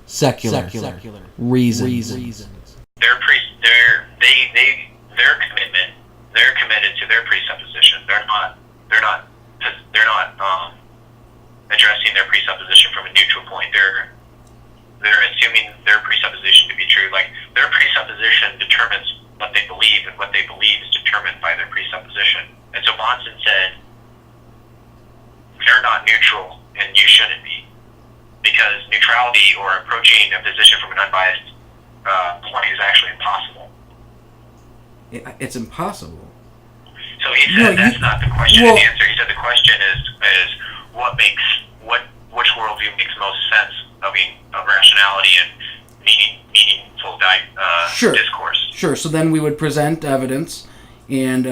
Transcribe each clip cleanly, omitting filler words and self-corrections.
secular reasons. Their commitment. They're committed to their presupposition. They're not addressing their presupposition from a neutral point. They're assuming their presupposition to be true. Like, their presupposition determines what they believe, and what they believe is determined by their presupposition. And so Monson said, they're not neutral, and you shouldn't be, because neutrality or approaching a position from an unbiased point is actually impossible. It's impossible. So he said that's not the question and answer. He said the question is which worldview makes most sense of rationality and meaningful discourse. Sure. So then we would present evidence and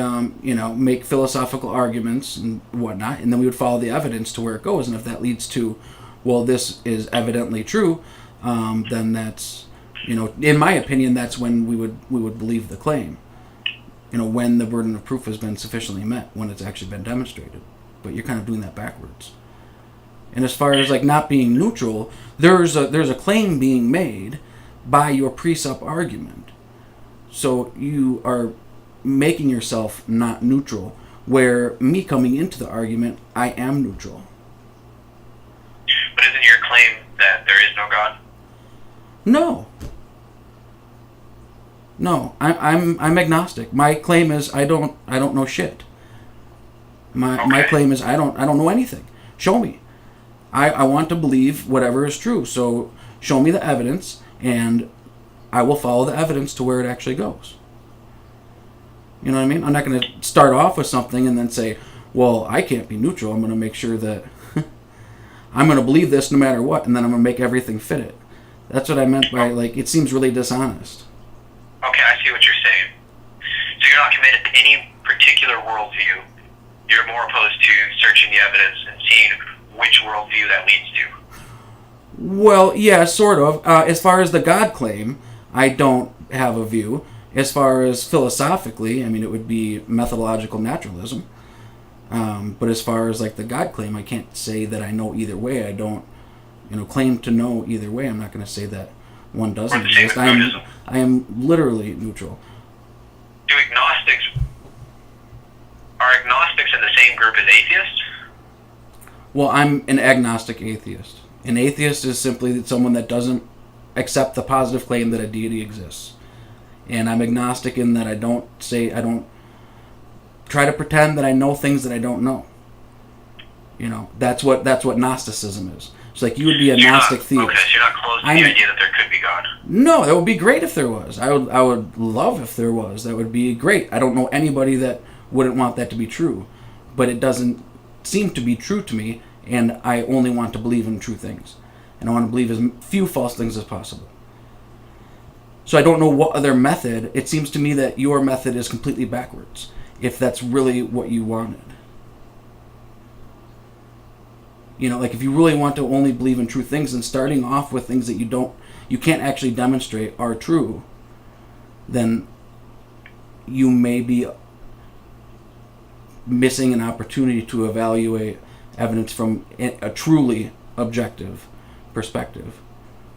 make philosophical arguments and whatnot, and then we would follow the evidence to where it goes. And if that leads to, well, this is evidently true, then that's, in my opinion, that's when we would believe the claim. When the burden of proof has been sufficiently met, when it's actually been demonstrated. But you're kind of doing that backwards. And as far as not being neutral, there's a claim being made by your presupp argument. So you are making yourself not neutral, where me coming into the argument, I am neutral. But isn't your claim that there is no God? No, I'm agnostic. My claim is I don't know shit. My claim is I don't know anything. Show me. I want to believe whatever is true. So show me the evidence, and I will follow the evidence to where it actually goes. You know what I mean? I'm not going to start off with something and then say, well, I can't be neutral. I'm going to make sure that I'm going to believe this no matter what, and then I'm going to make everything fit it. That's what I meant by, it seems really dishonest. Okay, I see what you're saying. So you're not committed to any particular worldview. You're more opposed to searching the evidence and seeing which worldview that leads to. Well, yeah, sort of. As far as the God claim, I don't have a view. As far as philosophically, it would be methodological naturalism. But as far as the God claim, I can't say that I know either way. I don't, claim to know either way. I'm not going to say that one doesn't exist. I am literally neutral. Are agnostics in the same group as atheists? Well, I'm an agnostic atheist. An atheist is simply someone that doesn't accept the positive claim that a deity exists. And I'm agnostic in that I don't try to pretend that I know things that I don't know. That's what Gnosticism is. It's you would be a Gnostic theist. Okay, so you're not close to the idea that there could be God. No, that would be great if there was. I would love if there was. That would be great. I don't know anybody that wouldn't want that to be true. But it doesn't seem to be true to me, and I only want to believe in true things. And I want to believe as few false things as possible. So I don't know what other method. It seems to me that your method is completely backwards, if that's really what you wanted. If you really want to only believe in true things, and starting off with things that you can't actually demonstrate are true, then you may be missing an opportunity to evaluate evidence from a truly objective perspective,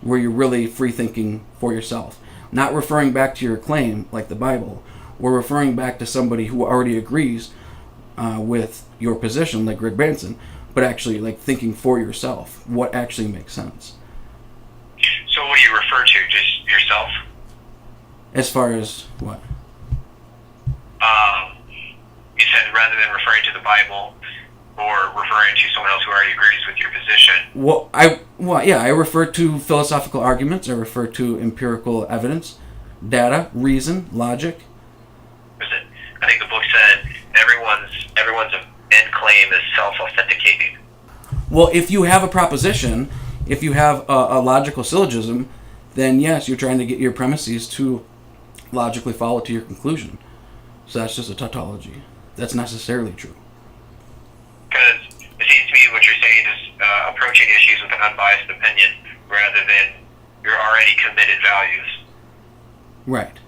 where you're really free thinking for yourself. Not referring back to your claim, like the Bible, or referring back to somebody who already agrees with your position, like Greg Branson, but actually thinking for yourself what actually makes sense. So what do you refer to? Just yourself? As far as what? You said rather than referring to the Bible or referring to someone else who already agrees with your position. I refer to philosophical arguments. I refer to empirical evidence, data, reason, logic. I think the book said everyone's end claim is self-authenticating. Well, if you have a proposition, if you have a logical syllogism, then yes, you're trying to get your premises to logically follow to your conclusion. So that's just a tautology. That's necessarily true. Because it seems to me what you're saying is approaching issues with an unbiased opinion rather than your already committed values. Right.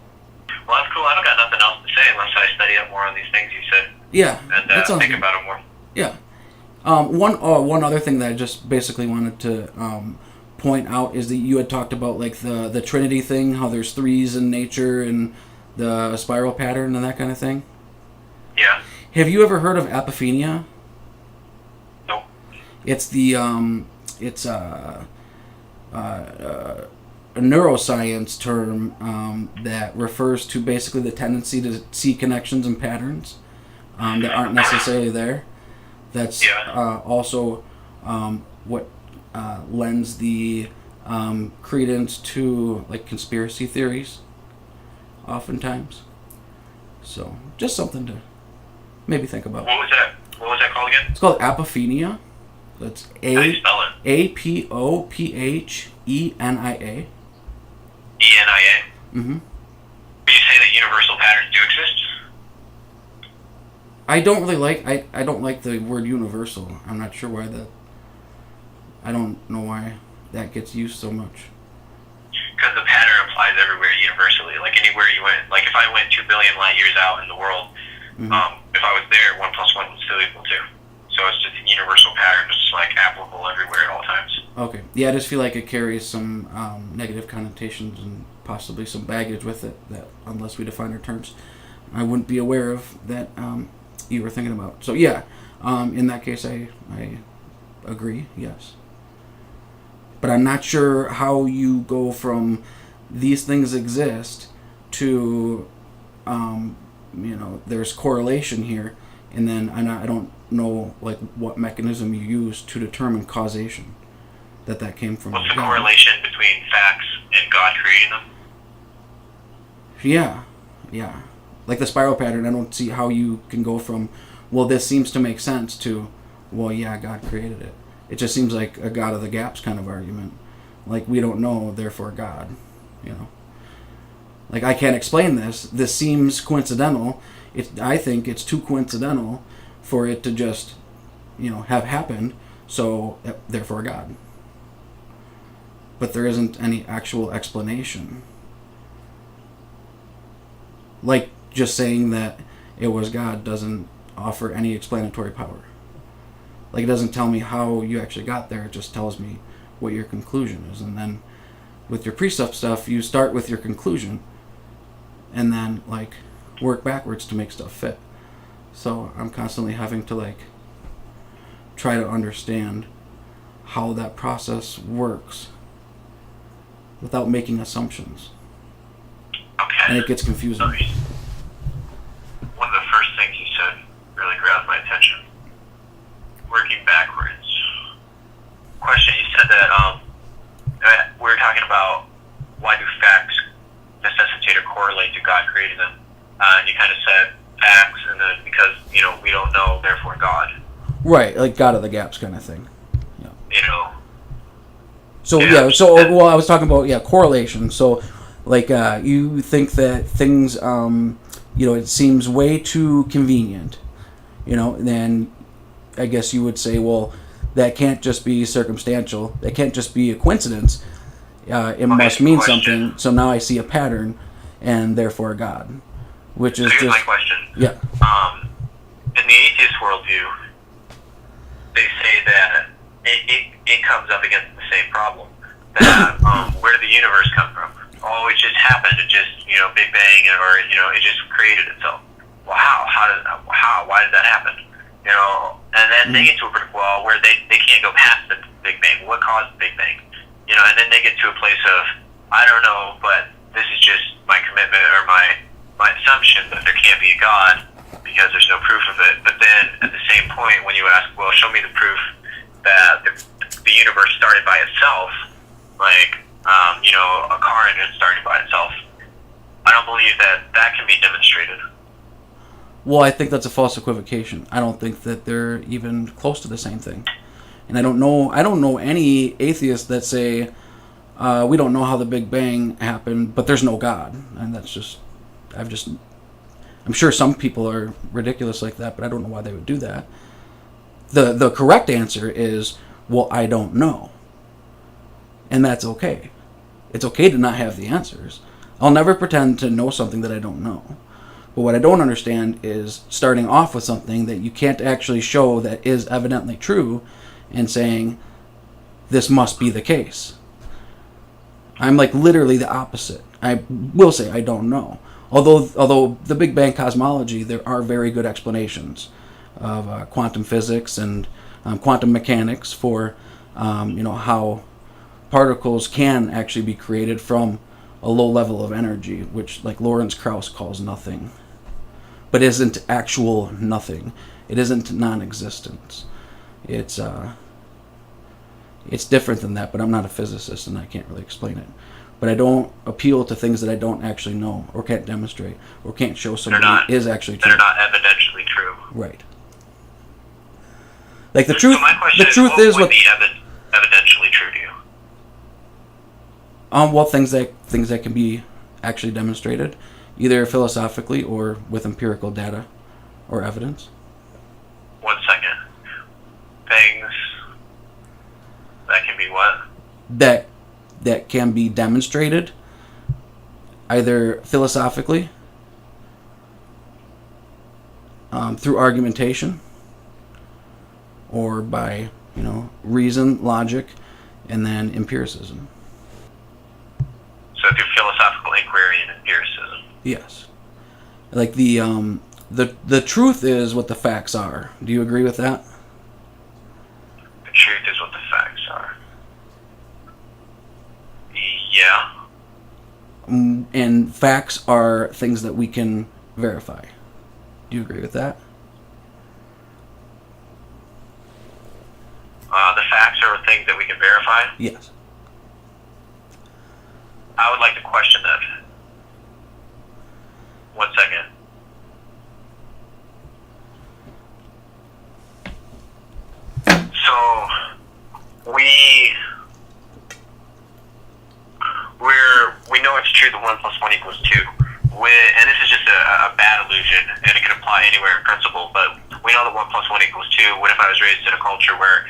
Well, that's cool. I don't got nothing else to say unless I study up more on these things you said. Yeah. And think about them more. Yeah. One other thing that I just basically wanted to point out is that you had talked about like the Trinity thing, how there's threes in nature and the spiral pattern and that kind of thing. Yeah. Have you ever heard of apophenia? Nope. It's a neuroscience term that refers to basically the tendency to see connections and patterns that aren't necessarily there. That's also what lends the credence to like conspiracy theories oftentimes. So just something to maybe think about. What was that called again? It's called apophenia. That's How do you spell it? apophenia. ENIA. Mm-hmm. Would you say that universal patterns do exist? I don't really like I don't like the word universal. I'm not sure why that. I don't know why that gets used so much. Because the pattern applies everywhere universally. Like anywhere you went. Like if I went 2 billion light years out in the world, if I was there, 1 plus 1 would still equal 2. So it's just a universal pattern. It's just like applicable everywhere at all times. Okay. Yeah, I just feel like it carries some negative connotations and possibly some baggage with it that, unless we define our terms, I wouldn't be aware of that you were thinking about. So yeah, in that case, I agree. Yes. But I'm not sure how you go from these things exist to, there's correlation here, and then I don't know like what mechanism you use to determine causation that came from. What's the correlation between facts and God creating them? Yeah. Like the spiral pattern, I don't see how you can go from, well, this seems to make sense to, well, yeah, God created it. It just seems like a God of the gaps kind of argument. Like, we don't know, therefore God, Like, I can't explain this. This seems coincidental. I think it's too coincidental for it to just, have happened, so therefore God. But there isn't any actual explanation. Like, just saying that it was God doesn't offer any explanatory power. Like, it doesn't tell me how you actually got there. It just tells me what your conclusion is. And then with your presupp stuff, you start with your conclusion and then, like, work backwards to make stuff fit. So I'm constantly having to, like, try to understand how that process works without making assumptions. Okay. And it gets confusing. One of the first things you said really grabbed my attention. Working backwards. Question, you said that we were talking about why do facts necessitate or correlate to God creating them. And you kind of said facts, and then because, we don't know, therefore God. Right, like God of the gaps kind of thing. Yeah. So, I was talking about, correlation. So, like, you think that things, it seems way too convenient, then I guess you would say, well, that can't just be circumstantial. That can't just be a coincidence. It must mean something. So now I see a pattern, and therefore God, which is here's just my question. Yeah. In the atheist worldview, they say that it comes up against the same problem. That where did the universe come from? Oh, it just happened. It just Big Bang, or it just created itself. Well, how? Why did that happen? And then they get to a brick wall where they can't go past the Big Bang. What caused the Big Bang? And then they get to a place of, I don't know, but this is just my commitment or my assumption that there can't be a God because there's no proof of it. But then at the same point, when you ask, well, show me the proof that the universe started by itself, like, a car engine started by itself, I don't believe that can be demonstrated. Well, I think that's a false equivocation. I don't think that they're even close to the same thing. And I don't know any atheists that say, we don't know how the Big Bang happened, but there's no God. And that's just, I'm sure some people are ridiculous like that, but I don't know why they would do that. The correct answer is, well, I don't know. And that's okay. It's okay to not have the answers. I'll never pretend to know something that I don't know. But what I don't understand is starting off with something that you can't actually show that is evidently true and saying, this must be the case. I'm like literally the opposite. I will say I don't know. Although the Big Bang cosmology, there are very good explanations of quantum physics and quantum mechanics for how particles can actually be created from a low level of energy, which like Lawrence Krauss calls nothing, but isn't actual nothing. It isn't non-existence. It's different than that, but I'm not a physicist and I can't really explain it. But I don't appeal to things that I don't actually know or can't demonstrate or can't show somebody is actually true. They're not evidentially true. Right. Like the truth. So my question is what would be evidentially true to you? Well, things that can be actually demonstrated, either philosophically or with empirical data or evidence. 1 second. Things that can be what? That can be demonstrated either philosophically, through argumentation, or by reason, logic, and then empiricism. So through philosophical inquiry and empiricism. Yes. Like the truth is what the facts are. Do you agree with that? The truth is what the facts are. Yeah. And facts are things that we can verify. Do you agree with that? The facts are things that we can verify? Yes. I would like to question that. 1 second. So, we know it's true that 1 + 1 = 2. And this is just a bad illusion, and it can apply anywhere in principle, but we know that 1 + 1 = 2. What if I was raised in a culture where,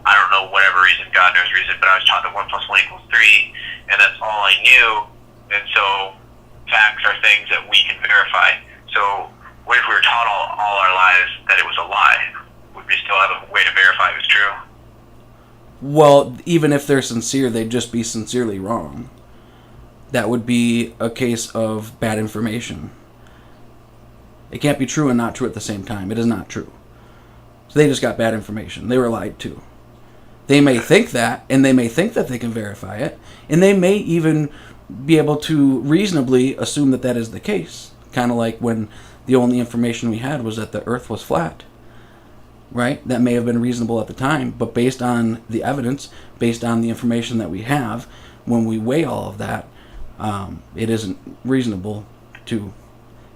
I don't know, whatever reason, God knows reason, but I was taught that 1 + 1 = 3, and that's all I knew, and so facts are things that we can verify. So what if we were taught all our lives that it was a lie? Would we still have a way to verify it was true? Well, even if they're sincere, they'd just be sincerely wrong. That would be a case of bad information. It can't be true and not true at the same time. It is not true. So they just got bad information. They were lied to. They may think that, and they may think that they can verify it, and they may even be able to reasonably assume that that is the case. Kind of like when the only information we had was that the Earth was flat. Right? That may have been reasonable at the time, but based on the evidence, based on the information that we have, when we weigh all of that, it isn't reasonable to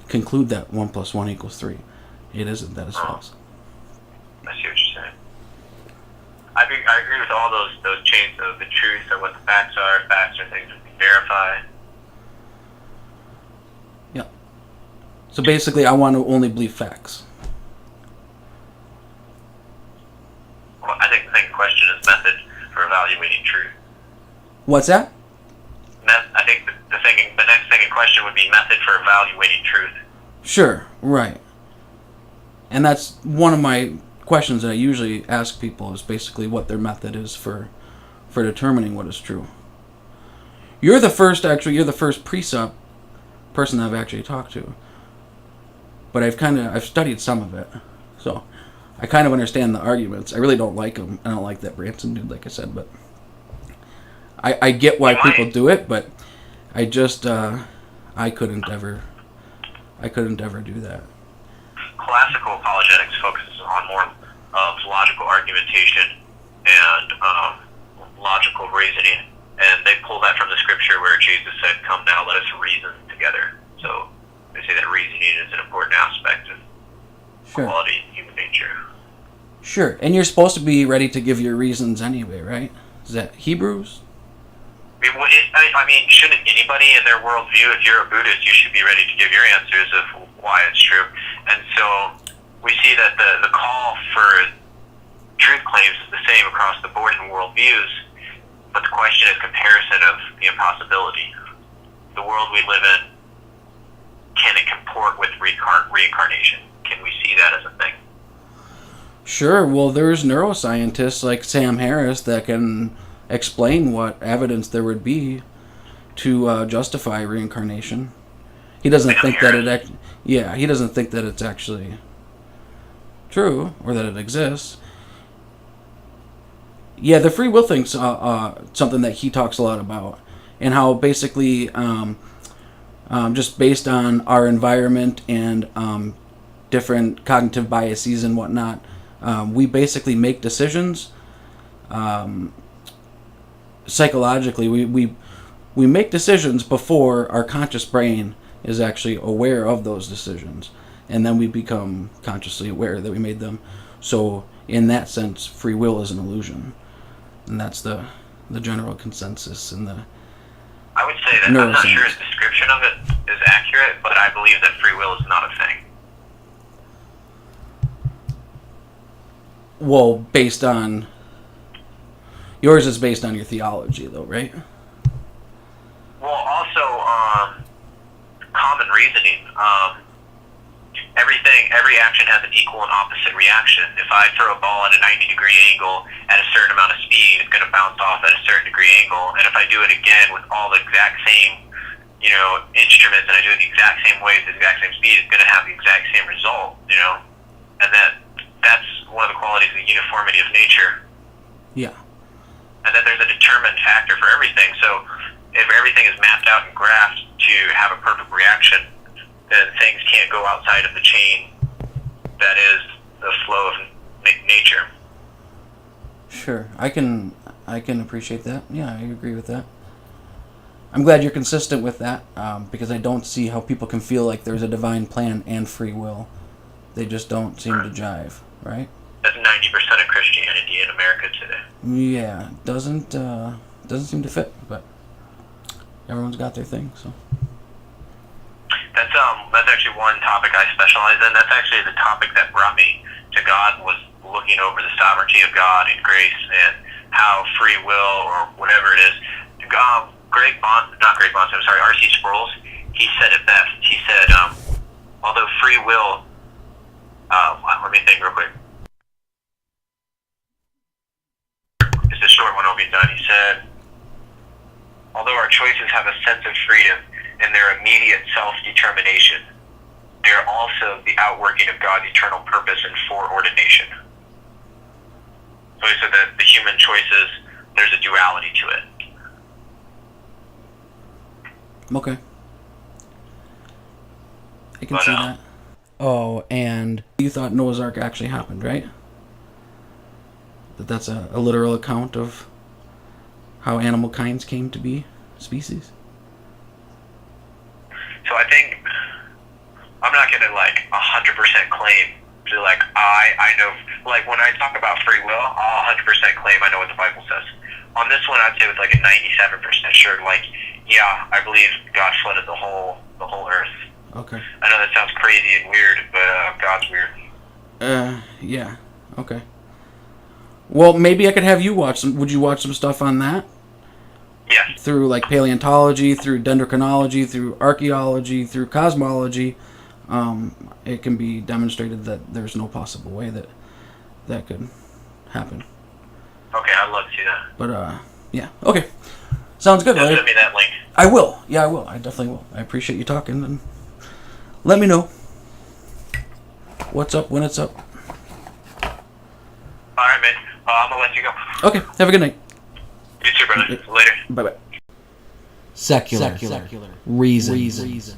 conclude that 1 + 1 = 3. It isn't. That is false. I see what you're saying. I agree with all those chains of the truth or what the facts are. Facts are things we can verify. Yeah. So basically, I want to only believe facts. Well, I think the thing in question is method for evaluating truth. What's that? I think the next thing in question would be method for evaluating truth. Sure, right. And that's one of my questions that I usually ask people, is basically what their method is for determining what is true. You're the first presupp person I've actually talked to. But I've studied some of it. So I kind of understand the arguments. I really don't like them. I don't like that Branson dude, like I said, but I get why people do it, but I just I couldn't ever do that. Classical apologetics focuses on more of logical argumentation and logical reasoning, and they pull that from the scripture where Jesus said, "Come now, let us reason together." So they say that reasoning is an important aspect of quality in human nature. Sure, and you're supposed to be ready to give your reasons anyway, right? Is that Hebrews? I mean, shouldn't anybody in their worldview, if you're a Buddhist, you should be ready to give your answers of why it's true. And so we see that the call for truth claims is the same across the board in worldviews, but the question is comparison of the impossibility. The world we live in, can it comport with reincarnation? Can we see that as a thing? Sure. Well, there's neuroscientists like Sam Harris that can explain what evidence there would be to justify reincarnation. He doesn't think that he doesn't think that it's actually true or that it exists. Yeah, the free will thing's something that he talks a lot about, and how basically just based on our environment and different cognitive biases and whatnot, we basically make decisions psychologically. We make decisions before our conscious brain is actually aware of those decisions, and then we become consciously aware that we made them. So in that sense, free will is an illusion, and that's the general consensus in the I would say that I'm not sure his description of it is accurate, but I believe that free will is not a thing. Well, based on yours is based on your theology, though, right? Well, also common reasoning. Every action has an equal and opposite reaction. If I throw a ball at a 90-degree angle at a certain amount of speed, it's going to bounce off at a certain degree angle. And if I do it again with all the exact same, instruments, and I do it the exact same way at the exact same speed, it's going to have the exact same result. And that's one of the qualities of the uniformity of nature. Yeah. And that there's a determined factor for everything. So if everything is mapped out and graphed to have a perfect reaction, then things can't go outside of the chain that is the flow of nature. Sure, I can appreciate that. Yeah, I agree with that. I'm glad you're consistent with that, because I don't see how people can feel like there's a divine plan and free will. They just don't seem to jive, right? That's 90% of Christianity in America today. Yeah, doesn't seem to fit, but everyone's got their thing, so. That's actually one topic I specialize in. That's actually the topic that brought me to God, was looking over the sovereignty of God and grace and how free will, or whatever it is. R.C. Sproul, he said it best. He said, although free will, let me think real quick. It's a short one, I'll be done. He said, although our choices have a sense of freedom and their immediate self-determination, they are also the outworking of God's eternal purpose and foreordination. So he said that the human choices, there's a duality to it. Okay. I can see that. Oh, and you thought Noah's Ark actually happened, right? That's a literal account of how animal kinds came to be species? So I think I'm not going to 100% claim to I know, when I talk about free will, I'll 100% claim I know what the Bible says. On this one, I'd say with a 97% sure, yeah, I believe God flooded the whole earth. Okay. I know that sounds crazy and weird, but God's weird. Yeah. Okay. Well, maybe I could have you watch some. Would you watch some stuff on that? Yeah. Through paleontology, through dendrochronology, through archaeology, through cosmology, it can be demonstrated that there's no possible way that could happen. Okay, I'd love to see that. But yeah. Okay. Sounds good. Send me that link. I will. Yeah, I will. I definitely will. I appreciate you talking, and let me know what's up when it's up. All right, man. I'm gonna let you go. Okay. Have a good night. You too, brother. Later. Bye-bye. Secular. Reason.